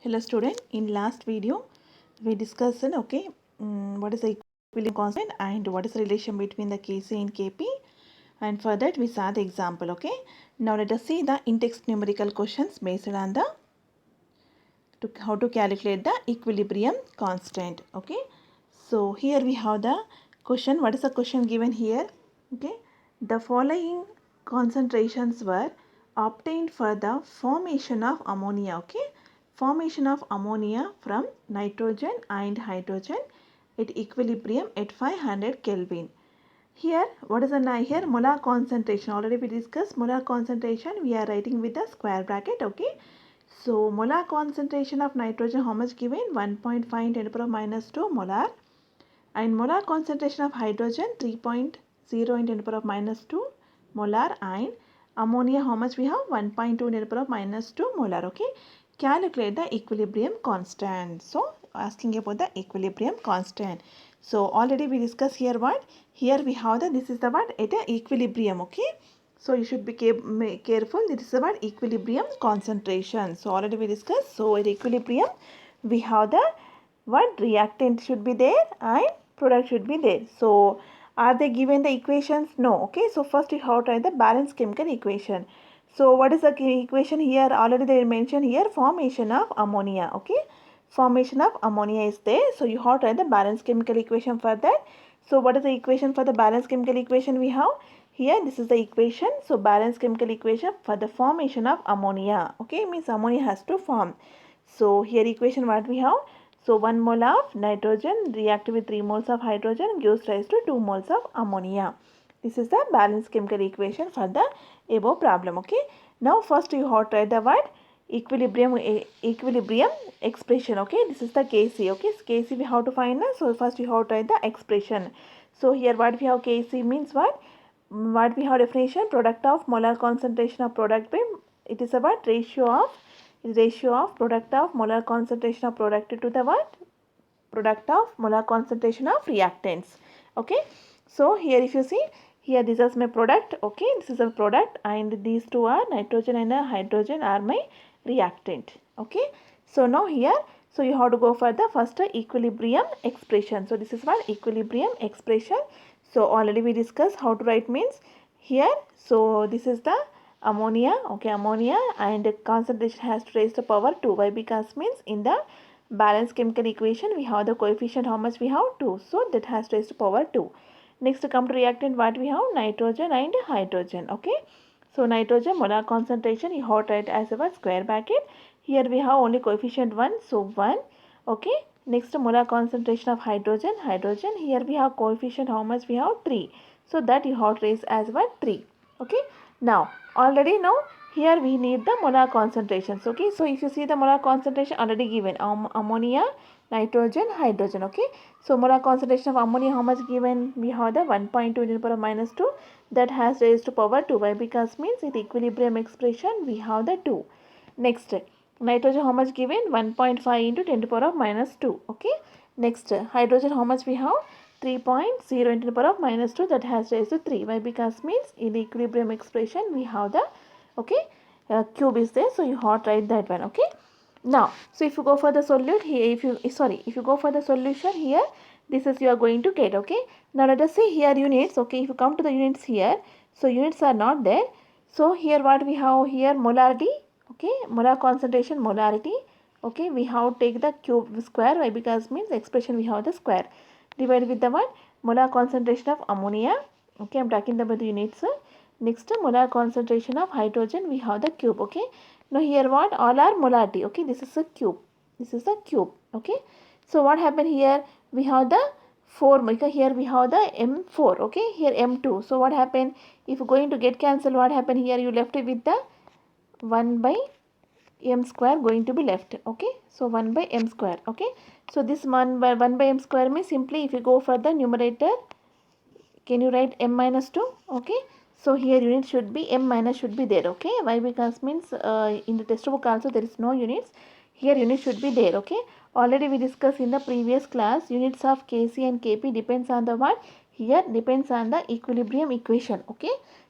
Hello student, in last video we discussed what is the equilibrium constant and what is the relation between the Kc and Kp, and for that we saw the example. Now let us see the in-text numerical questions based on the how to calculate the equilibrium constant. So here we have the question. What is the question given here? The following concentrations were obtained for the formation of ammonia. Formation of ammonia from nitrogen and hydrogen at equilibrium at 500 Kelvin. Here, what is the here molar concentration? Already we discussed molar concentration. We are writing with the square bracket. So molar concentration of nitrogen, how much given? 1.5 10 to the power minus 2 molar, and molar concentration of hydrogen 3.0 in 10 to the power minus 2 molar, and ammonia how much we have? 1.2 10 to the power minus 2 molar. Calculate the equilibrium constant. So asking about the equilibrium constant. So already we discussed here what? Here we have the, this is the what? At a equilibrium. So you should be careful. This is about equilibrium concentration. So already we discussed. So at equilibrium we have the what? Reactant should be there and product should be there. So are they given the equations? No. So first you have to write the balanced chemical equation. So what is the equation here? Already they mentioned here, formation of ammonia. Formation of ammonia is there. So you have to write the balanced chemical equation for that. So what is the equation for the balanced chemical equation we have? Here this is the equation. So balanced chemical equation for the formation of ammonia. Means ammonia has to form. So here equation what we have? So 1 mole of nitrogen react with 3 moles of hydrogen gives rise to 2 moles of ammonia. This is the balanced chemical equation for the above problem. Now first you have to write the word equilibrium expression. This is the Kc. Kc we have to find. So first you have to write the expression. So here what we have, Kc means what? What we have definition, product of molar concentration of product by, it is about ratio of product of molar concentration of product to the what? Product of molar concentration of reactants. So here if you see, here this is my product. This is a product, and these two are nitrogen and hydrogen are my reactant. So now here, so you have to go for the first equilibrium expression. So this is what? Equilibrium expression. So already we discussed how to write means here. So this is the ammonia. Ammonia, and concentration has to raise to power 2. Why? Because means in the balanced chemical equation we have the coefficient how much we have? 2. So that has to raise to power 2. Next come to reactant, what we have? Nitrogen and hydrogen. So nitrogen molar concentration you have to write as a square bracket. Here we have only coefficient 1. So 1. Next molar concentration of hydrogen. Here we have coefficient how much we have? 3. So that you have to raise as 3. Now already now here we need the molar concentrations. So if you see the molar concentration already given, ammonia, nitrogen, hydrogen. So molar concentration of ammonia how much given? We have the 1.2 to the power minus 2, that has raised to power 2. Why? Because means in equilibrium expression we have the 2. Next nitrogen how much given? 1.5 into 10 to the power of minus 2. Next hydrogen how much we have? 3.0 into the power of minus 2, that has raised to 3. Why? Because means in the equilibrium expression we have the cube is there, so you have to write that one. Now so if you go for the solute here, if you go for the solution here, this is you are going to get. Now let us see here units. If you come to the units here, so units are not there. So here what we have here? Molarity. Molar concentration, molarity. We have to take the cube square. Why? Because means expression we have the square divided with the one molar concentration of ammonia. I'm talking about the units. Next molar concentration of hydrogen we have the cube. Now here what? All are molarity. This is a cube. So what happened here? We have the 4. Here we have the M4. Here M2. So what happened? If you're going to get cancelled, what happened here? You left it with the 1 by m square going to be left. So 1 by m square. So this 1 by m square means simply if you go for the numerator, can you write m minus 2? So here unit should be m minus should be there. Why? Because means in the textbook also there is no units. Here unit should be there. Already we discussed in the previous class, units of Kc and Kp depends on the what? Here depends on the equilibrium equation.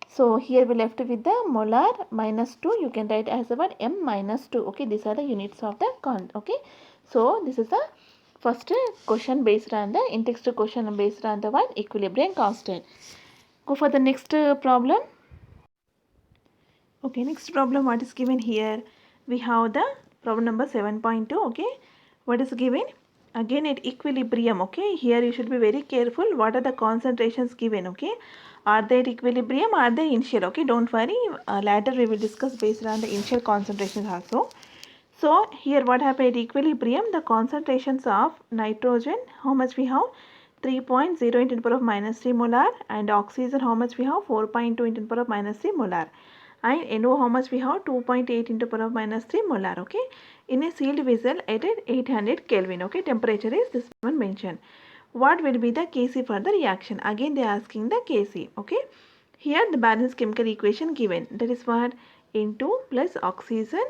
So here we left with the molar minus 2. You can write as the word m minus 2. Okay, these are the units of the okay. So this is the first question based on the in-text question based on the one equilibrium constant. Go for the next problem. Okay, next problem what is given here? We have the problem number 7.2. Okay, what is given? Again at equilibrium. Okay, here you should be very careful. What are the concentrations given? Okay, are they at equilibrium? Are they initial? Okay, don't worry. Later we will discuss based on the initial concentrations also. So here what happened at equilibrium? The concentrations of nitrogen, how much we have? 3.0 into 10 to the power of minus 3 molar, and oxygen how much we have? 4.2 into 10 to the power of minus 3 molar, and NO how much we have? 2.8 into power of minus 3 molar. Okay, in a sealed vessel at 800 Kelvin. Okay, temperature is this one mentioned. What will be the Kc for the reaction? Again they are asking the Kc. Okay, here the balanced chemical equation given, that is what? N2 plus oxygen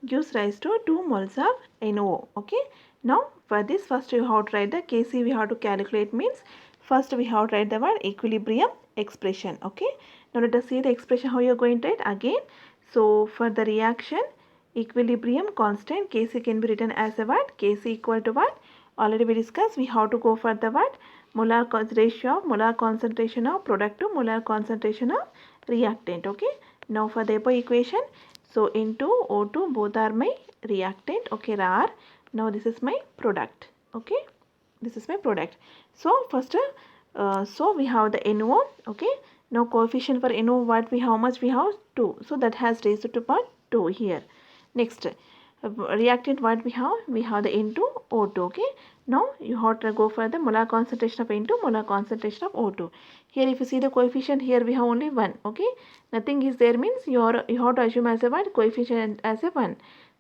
gives rise to 2 moles of NO. Okay, now for this first you have to write the Kc, we have to calculate, means first we have to write the word equilibrium expression. Okay, now let us see the expression how you are going to write again. So for the reaction equilibrium constant, Kc can be written as a what? Kc equal to what? Already we discussed, we have to go for the what? Molar ratio of molar concentration of product to molar concentration of reactant. Okay, now for the above equation, so into O2 both are my reactant. Okay, R. Now this is my product. Okay, this is my product. So first so we have the NO. Okay, now coefficient for NO what we, how much we have? 2. So that has raised to power 2 here. Next reactant what we have? We have the N2O2. Okay, now you have to go for the molar concentration of N2, molar concentration of O2. Here if you see the coefficient, here we have only 1. Okay, nothing is there, means you have to assume as a what? Coefficient as a 1.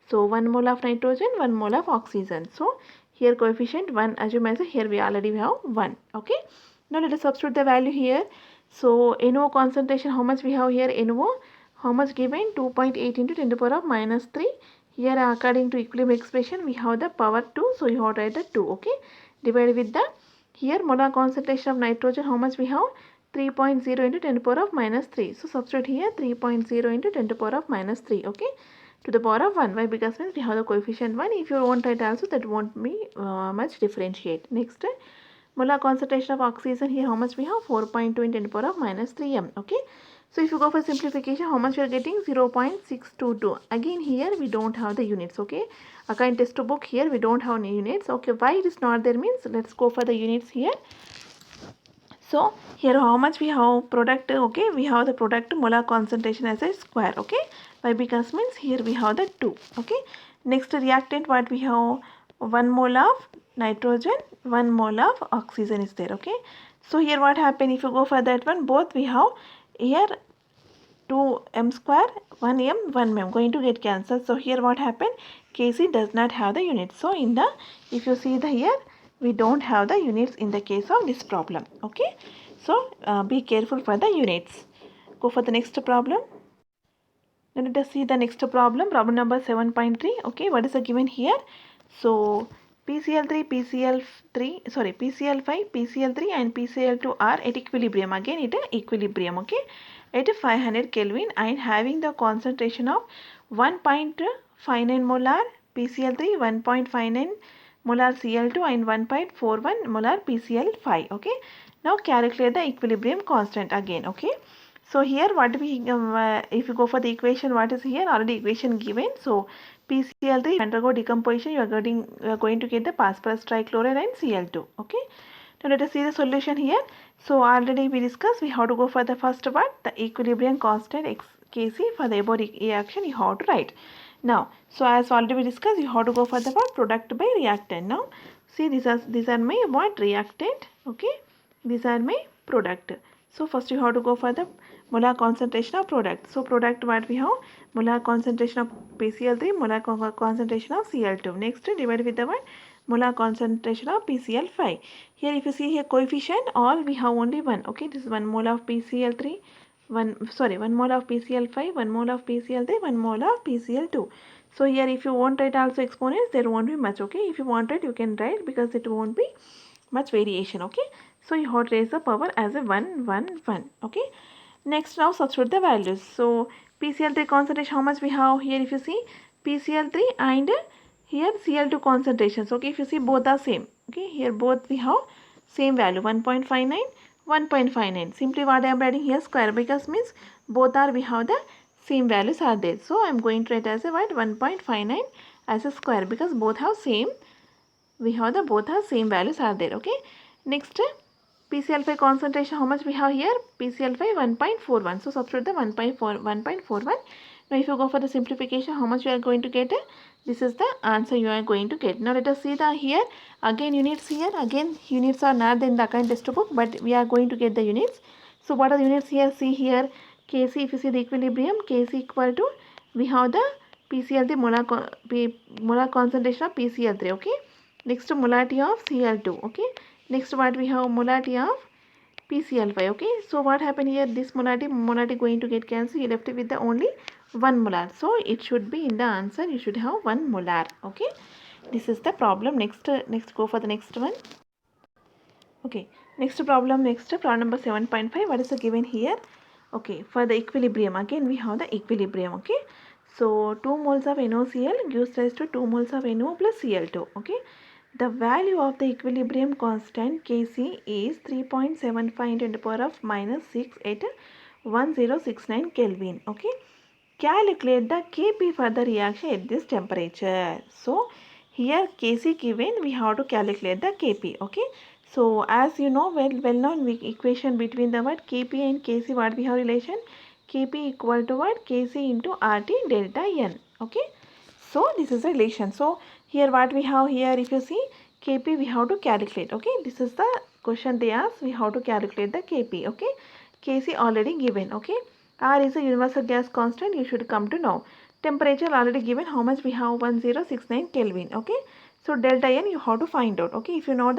So 1 mole of nitrogen, 1 mole of oxygen. So here coefficient 1 assume as a, here we already have 1. Okay, now let us substitute the value here. So NO concentration how much we have here? NO how much given? 2.8 into 10 to the power of minus 3. Here according to equilibrium expression we have the power 2, so you have to write the 2. Okay, divided with the, here molar concentration of nitrogen how much we have? 3.0 into 10 to the power of minus 3. So substitute here 3.0 into 10 to the power of minus 3. Okay, to the power of 1. Why? Because means we have the coefficient 1. If you won't write also, that won't be much differentiate. Next molar concentration of oxygen, here how much we have? 4.2 in 10 to the power of minus 3 m. Okay, so if you go for simplification, how much we are getting? 0.622. Again here we don't have the units. Okay, again textbook here we don't have any units. Okay, why it is not there, means let's go for the units here. So here how much we have product? Okay, we have the product molar concentration as a square. Okay, why? Because means here we have the 2. Okay, next reactant what we have? 1 mole of nitrogen, 1 mole of oxygen is there. Okay, so here what happen? If you go for that one, both we have here 2 m square, 1 m, 1 m going to get cancelled. So here what happened? Kc does not have the units. So in the, if you see the here, we don't have the units in the case of this problem. Okay, so be careful for the units. Go for the next problem. Now let us see the next problem, problem number 7.3. Okay, what is the given here? So PCl3, PCl3, sorry, PCl5, PCl3 and PCl2 are at equilibrium. Again it is equilibrium. Okay, at 500 Kelvin and having the concentration of 1.59 molar PCl3, 1.59 molar Cl2 and 1.41 molar PCl5. Okay, now calculate the equilibrium constant again. Okay, so here what we if you go for the equation, what is here? Already equation given. So PCl3 undergo decomposition, you are going to get the phosphorus trichloride and Cl2. Okay, now let us see the solution here. So already we discussed, we have to go for the first one, the equilibrium constant Kc. For the above reaction you have to write. Now so as already we discussed, you have to go for the what? Product by reactant. Now see, these are my what? Reactant. Okay, these are my product. So first you have to go for the molar concentration of product. So product what we have? Molar concentration of PCl3, molar concentration of Cl2. Next divided with the what? Molar concentration of PCl5. Here if you see here coefficient, all we have only 1. Okay, this is 1 mole of PCl3, 1 mole of PCl5, 1 mole of PCl3, 1 mole of PCl2. So here if you want write also exponents, there won't be much. Okay, if you want it you can write, because it won't be much variation. Okay, so you have to raise the power as a 1 1 1. Okay, Next, now substitute the values. So PCl3 concentration, how much we have here? If you see PCl3 and here Cl2 concentrations. Okay, if you see both are same. Okay, here both we have same value 1.59, 1.59. Simply what I am writing here square, because means both are we have the same values are there. So I am going to write as a what 1.59 as a square, because both have same. We have the both have same values are there. Okay. Next, PCl5 concentration, how much we have here? PCl5 1.41. So substitute the 1.41. Now if you go for the simplification, how much you are going to get? This is the answer you are going to get. Now let us see the here again units here. Again units are not in the account textbook, but we are going to get the units. So what are the units here? See here Kc. If you see the equilibrium, Kc equal to we have the PCl3 molar concentration of PCl3. Okay. Next molarity of Cl2. Okay. Next what we have molarity of PCl5. Okay. So what happened here? This molarity going to get cancelled. You left it with the only 1 molar. So it should be in the answer. You should have 1 molar. Okay. This is the problem. Next go for the next one. Okay. Next problem number 7.5. What is the given here? Okay. For the equilibrium, again we have the equilibrium. Okay. So 2 moles of NaOCl gives rise to 2 moles of NO plus Cl2. Okay. The value of the equilibrium constant Kc is 3.75 into the power of minus 6 at 1069 Kelvin. Okay. Calculate the Kp for the reaction at this temperature. So here Kc given, we have to calculate the Kp. Okay. So as you know, well known equation between the what Kp and Kc, what we have relation? Kp equal to what? Kc into RT delta N. Okay. So this is a relation. So here what we have here, if you see Kp we have to calculate. Okay. This is the question they ask. We have to calculate the Kp. Okay. Kc already given. Okay. R is a universal gas constant. You should come to know. Temperature already given. How much we have? 1069 Kelvin. Okay. So delta N you have to find out. Okay. If you know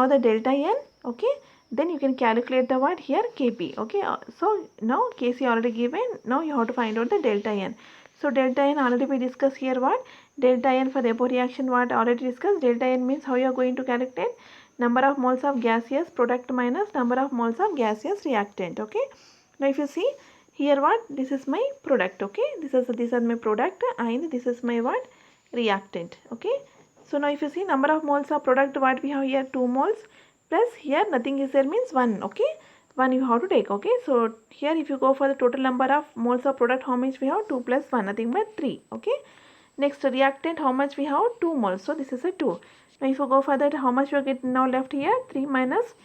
the delta N, okay, then you can calculate the what here Kp. Okay. So now Kc already given. Now you have to find out the delta N. So delta N already we discussed here what? Delta N for the above reaction what already discussed. Delta N means how you are going to calculate? Number of moles of gaseous product minus number of moles of gaseous reactant. Okay. Now if you see here what? This is my product. Okay. These are my product and this is my what? Reactant. Okay. So now if you see number of moles of product what we have here 2 moles plus here nothing is there means 1. Okay. 1 you have to take. Okay. So here if you go for the total number of moles of product, how much we have? 2 plus 1, nothing but 3. Okay. Next reactant, how much we have? 2 moles. So this is a 2. Now if you go for that, how much you get now left here? 3 minus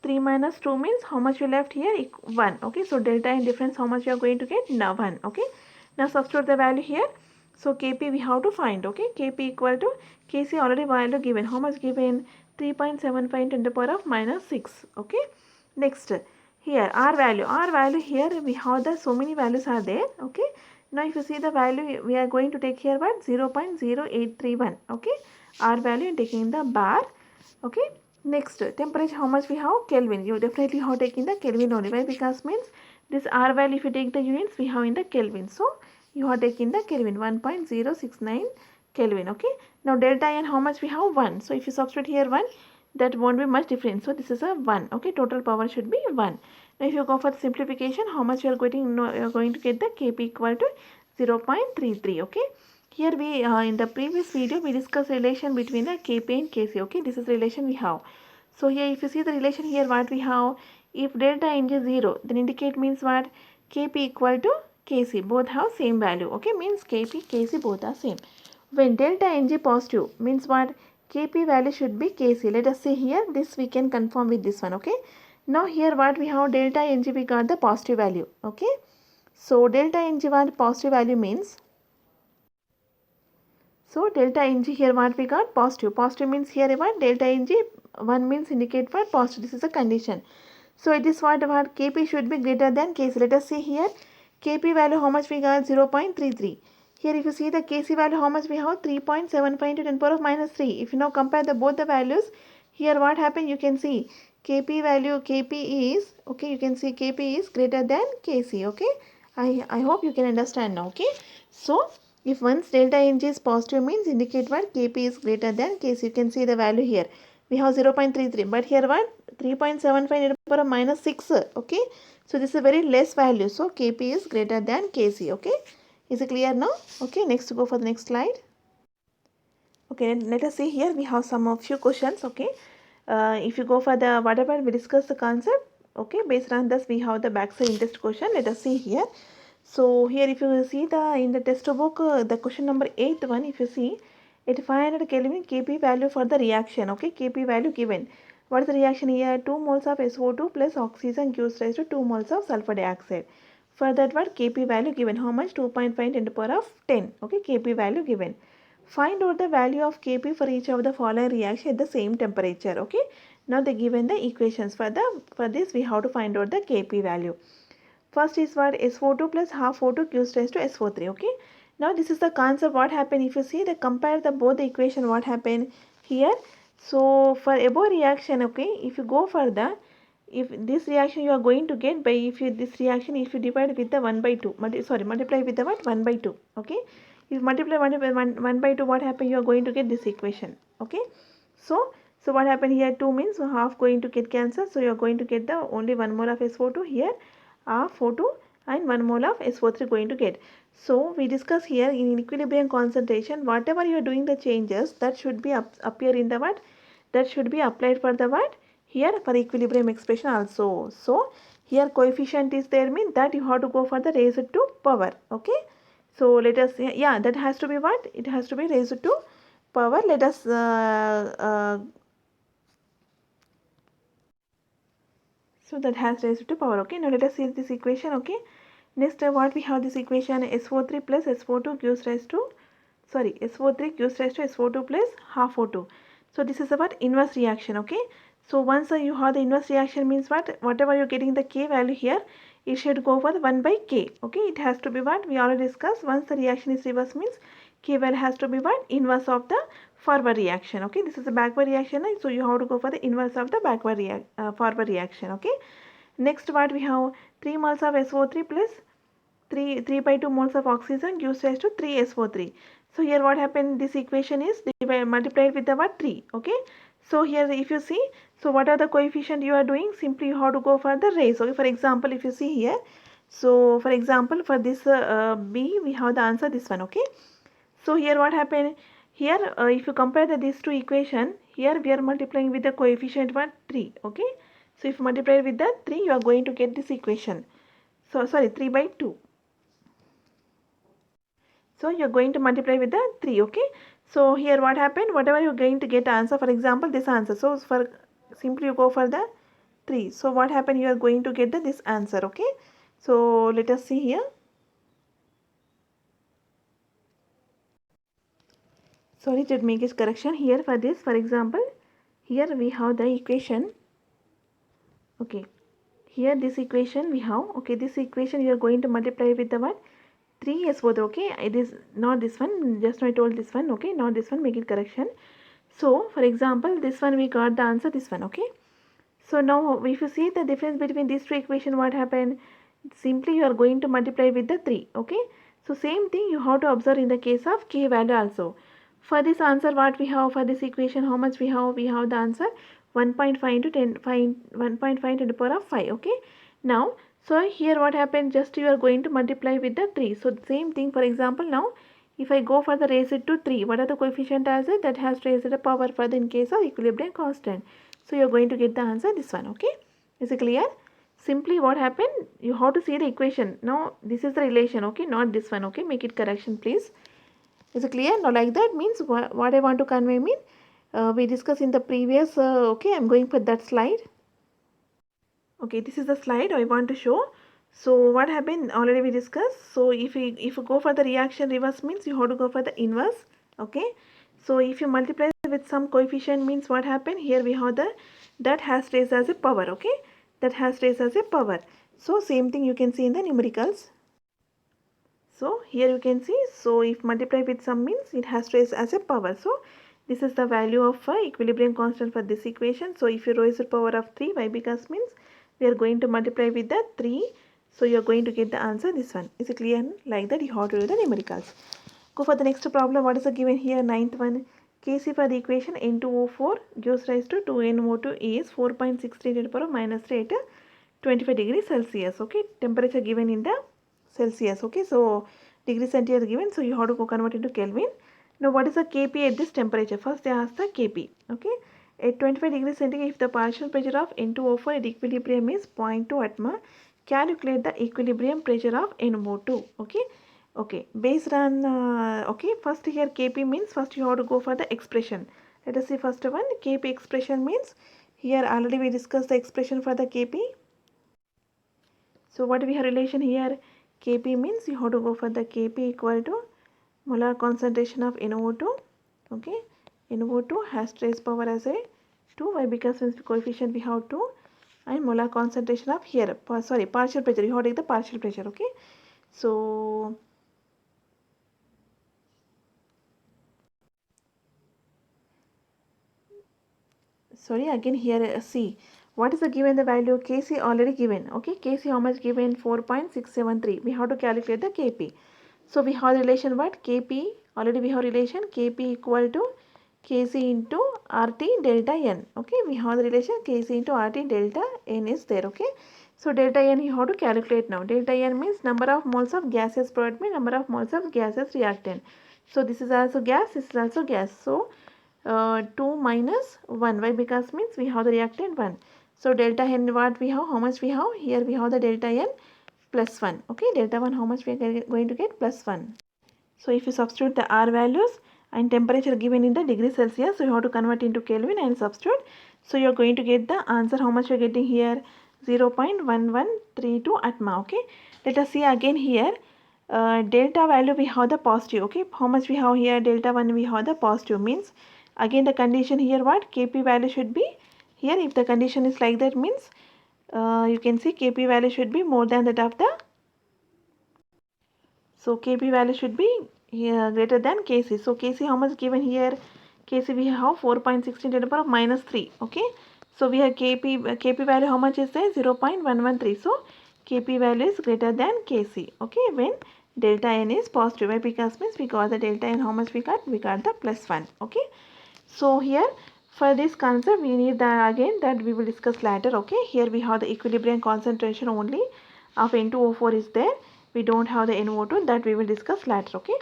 2 means how much you left here? 1. Okay. So delta and difference, how much you are going to get? Now 1. Okay. Now substitute the value here. So Kp we have to find. Okay. Kp equal to Kc already value given. How much given? 3.75 to the power of minus 6. Okay. Next here R value here we have the so many values are there. Okay. Now if you see the value we are going to take here what? 0.0831. Okay. R value taking the bar. Okay. Next temperature, how much we have? Kelvin. You definitely have taken the Kelvin only. Why? Because means this R value if you take the units we have in the Kelvin. So you have taken the Kelvin 1.069 Kelvin. Okay. Now delta N how much we have? 1. So if you substitute here 1, that won't be much difference. So this is a 1. Okay. Total power should be 1. Now if you go for the simplification, how much you are getting? No, you are going to get the Kp equal to 0.33. Okay. Here we in the previous video we discussed relation between the Kp and Kc. Okay. This is the relation we have. So here if you see the relation here what we have, if delta N is 0, then indicate means what? Kp equal to Kc, both have same value. Okay. Means Kp, Kc both are same. When delta Ng positive means what? Kp value should be Kc. Let us see here, this we can confirm with this one. Okay. Now here what we have? Delta Ng we got the positive value. Okay. So delta Ng what? Positive value means, so delta Ng here what we got? Positive. Positive means here what? Delta Ng 1 means indicate what? Positive. This is a condition. So it is what Kp should be greater than Kc. Let us see here. Kp value how much we got? 0.33. Here if you see the Kc value how much we have? 3.75 to 10 power of minus 3. If you now compare the both the values, here what happened? You can see Kp value, Kp is, okay, you can see Kp is greater than Kc. Okay. I hope you can understand now. Okay. So if once delta Ng is positive means indicate what? Kp is greater than Kc. You can see the value here. We have 0.33. But here what? 3.75 into the power of minus 6. Okay, so this is a very less value. So Kp is greater than Kc. Okay, is it clear now? Okay, next go for the next slide. Okay, let us see here. We have some of few questions. Okay, if you go for the whatever we discuss the concept. Okay, based on this we have the backside interest question. Let us see here. So here if you see the in the textbook the question number 8 one, if you see at 500 Kelvin Kp value for the reaction. Okay, Kp value given. What is the reaction here? 2 moles of SO2 plus oxygen gives rise to 2 moles of sulfur dioxide. For that what Kp value given, how much? 2.5 into the power of 10. Okay, Kp value given. Find out the value of Kp for each of the following reaction at the same temperature. Okay, now they given the equations for this we have to find out the Kp value. First is what? SO2 plus half O2 gives rise to SO3. Okay, now this is the concept. What happened if you see the compare the both the equation, what happened here? So for above reaction, okay, if you go for the, if this reaction you are going to get by, if you this reaction if you divide with the 1 by 2, multiply with the what? 1 by 2. Okay, if you multiply 1 by 2, what happened? You are going to get this equation. Okay, so what happened here? 2 means half going to get cancelled, so you are going to get the only 1 mole of SO2 here, half O2 and 1 mole of SO3 going to get. So we discuss here in equilibrium concentration, whatever you are doing the changes, that should be appear in the what? That should be applied for the what? Here for equilibrium expression also. So here coefficient is there, mean that you have to go for the raised to power. Okay, so let us, yeah, that has to be what? It has to be raised to power. Let us so that has raised to power. Okay, now let us see this equation. Okay, next what we have this equation, SO3 plus SO2 gives rise to, sorry, SO3 gives rise to SO2 plus half O2. So this is about inverse reaction. Okay, so once you have the inverse reaction means what? Whatever you're getting the K value here, it should go for the 1 by K. Okay, it has to be what? We already discussed, once the reaction is reverse means K value has to be what? Inverse of the forward reaction. Okay, this is a backward reaction, so you have to go for the inverse of the forward reaction. Okay, next what we have, 3 moles of SO3 plus 3 by 2 moles of oxygen gives rise to 3 SO3. So here what happened, this equation is multiplied with the what? 3. Okay, so here if you see, so what are the coefficient you are doing? Simply you have to go for the raise. Okay, for example if you see here, so for example for this B we have the answer this one. Okay, so here what happened here, if you compare these two equation, here we are multiplying with the coefficient what? 3. Okay, so if you multiply with the 3 you are going to get this equation. So sorry, 3 by 2. So you are going to multiply with the 3. Okay, so here what happened, whatever you are going to get answer, for example this answer, so for simply you go for the 3. So what happened, you are going to get this answer. Okay, so let us see here. Sorry to make this correction here for this. For example, here we have the equation. Okay, here this equation we have. Okay, this equation you are going to multiply with the what? 3 S both. Okay, it is not this one, just I told this one. Okay, not this one, make it correction. So for example this one we got the answer this one. Okay, so now if you see the difference between these two equation, what happened, simply you are going to multiply with the 3. Okay, so same thing you have to observe in the case of K value also. For this answer what we have, for this equation how much we have the answer 1.5 into 10 1.5 to the power of 5. Okay, now so here what happened, just you are going to multiply with the 3. So same thing, for example now if I go for the raise it to 3, what are the coefficient as it that has raised the power for the in case of equilibrium constant. So you are going to get the answer this one. Okay, is it clear? Simply what happened, you have to see the equation. Now this is the relation. Okay, not this one. Okay, make it correction please. Is it clear? Now like that means what I want to convey mean, we discussed in the previous okay, I'm going for that slide. Okay, this is the slide I want to show. So what happened, already we discussed. So if you go for the reaction reverse means you have to go for the inverse. Okay, so if you multiply with some coefficient means what happened, here we have the that has raised as a power. Okay, that has raised as a power. So same thing you can see in the numericals. So here you can see, so if multiply with some means it has raised as a power. So this is the value of equilibrium constant for this equation. So if you raise the power of 3, why? Because means we are going to multiply with the 3. So you are going to get the answer this one. Is it clear? Like that you have to do the numericals. Go for the next problem. What is the given here? Ninth one. Kc for the equation N2O4 gives rise to 2NO2 is 4.63 to the power of minus 3 at 25 degrees Celsius. Okay, temperature given in the Celsius. Okay, so degree centigrade given, so you have to convert into Kelvin. Now what is the Kp at this temperature? First they ask the Kp. Okay, at 25 degrees centigrade, if the partial pressure of N2O4 at equilibrium is 0.2 atma, calculate the equilibrium pressure of NO2. Okay. Okay, based on okay, first here Kp means first you have to go for the expression. Let us see first one. Kp expression means here already we discussed the expression for the Kp. So what we have relation here? Kp means you have to go for the Kp equal to molar concentration of NO2. Okay, NO2 has trace power as a 2. Why? Because means coefficient we have 2, and molar concentration of here sorry, partial pressure, you have to take the partial pressure. Okay, so sorry, again here see what is the given the value. Kc already given. Okay, Kc how much given? 4.673. we have to calculate the Kp. So we have relation what? Kp already we have relation Kp equal to Kc into RT delta n. Okay, we have the relation Kc into RT delta n is there. Okay, so delta n you have to calculate now. Delta n means number of moles of gaseous product means number of moles of gaseous reactant. So this is also gas, this is also gas. So 2 minus 1. Why? Because means we have the reactant 1. So delta n what we have? How much we have? Here we have the delta n plus 1. Okay, delta 1 how much we are going to get? Plus 1. So if you substitute the R values and temperature given in the degree Celsius, so you have to convert into Kelvin and substitute. So you are going to get the answer. How much you are getting here? 0.1132 atma. Okay, let us see again here. Delta value we have the positive. Okay, how much we have here? Delta 1 we have the positive, means again the condition here what? Kp value should be here. If the condition is like that means you can see Kp value should be more than that of the, so Kp value should be here greater than Kc. So Kc how much given here? Kc we have 4.16 to the power of minus 3. Okay, so we have Kp value how much is there? 0.113. So Kp value is greater than Kc. Okay, when delta n is positive. Why? Because means we got the delta n, how much we got? We got the plus 1. Okay, so here for this concept we need that again that we will discuss later. Okay, here we have the equilibrium concentration only of N2O4 is there. We don't have the NO2, that we will discuss later. Okay,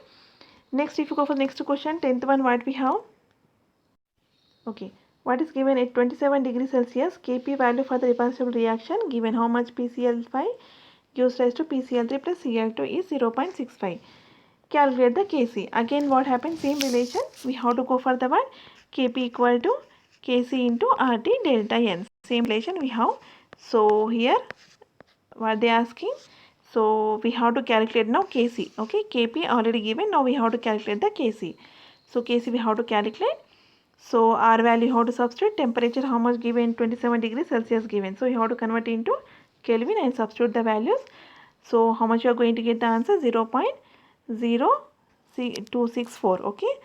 next if you go for the next question, 10th one, what we have? Okay, what is given at 27 degrees Celsius? Kp value for the reversible reaction given how much? PCl5 gives rise to PCl3 plus Cl2 is 0.65. Calculate the Kc. Again what happened? Same relation. We have to go for the one Kp equal to Kc into RT delta n. Same relation we have. So here what they asking? So we have to calculate now Kc. Okay, Kp already given. Now we have to calculate the Kc. So Kc we have to calculate. So R value how to substitute. Temperature how much given? 27 degrees Celsius given. So you have to convert into Kelvin and substitute the values. So how much you are going to get the answer? 0.0264. Okay.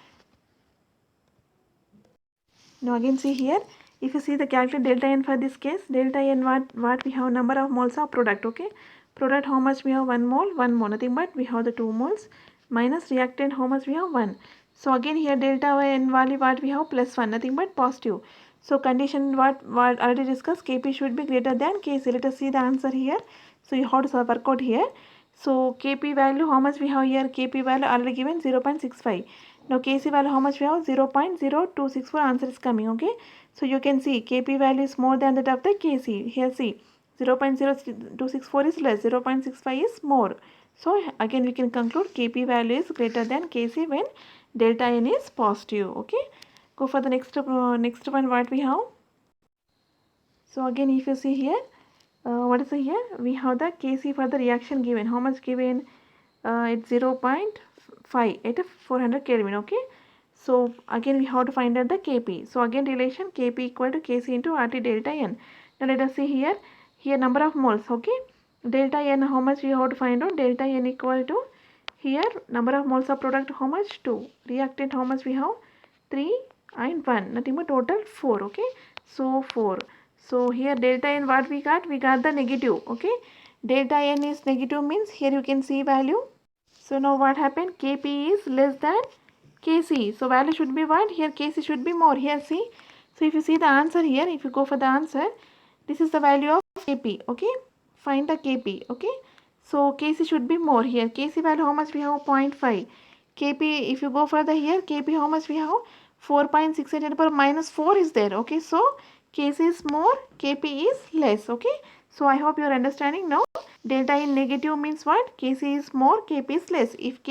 Now again see here. If you see the calculate delta n for this case, delta n what we have? Number of moles of product. Okay, product how much we have? 1 mole, 1 mole, nothing but we have the 2 moles, minus reactant how much we have? 1. So again here delta n value what we have? Plus 1, nothing but positive. So condition what already discussed, Kp should be greater than Kc. Let us see the answer here. So you have to work out here. So Kp value how much we have here? Kp value already given 0.65. Now Kc value how much we have? 0.0264. Answer is coming. Okay, so you can see Kp value is more than that of the Kc. Here see 0.0264 is less, 0.65 is more. So again we can conclude Kp value is greater than Kc when delta n is positive. Okay, go for the next one what we have. So again if you see here, what is here? We have the Kc for the reaction given. How much given? It's 0.5 at 400 Kelvin. Okay, so again we have to find out the Kp. So again relation Kp equal to Kc into RT delta n. Now let us see here. Here number of moles. Okay, delta n how much we have to find out? Delta n equal to here number of moles of product how much? 2. Reactant how much we have? 3 and 1. Nothing but total 4. Okay, so 4. So here delta n what we got? We got the negative. Okay, delta n is negative means here you can see value. So now what happened? Kp is less than Kc. So value should be what? Here Kc should be more. Here see. So if you see the answer here, if you go for the answer, this is the value of Kp. Okay. Find the Kp. Okay. So Kc should be more here. Kc value how much we have? 0.5. Kp, if you go further here, Kp how much we have? 4.68 to the power minus 4 is there. Okay. So Kc is more, Kp is less. Okay. So I hope you are understanding now. Delta in negative means what? Kc is more, Kp is less. If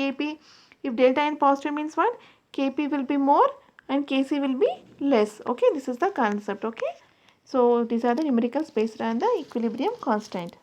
delta in positive means what? Kp will be more and Kc will be less. Okay, this is the concept. Okay, so these are the numericals based on the equilibrium constant.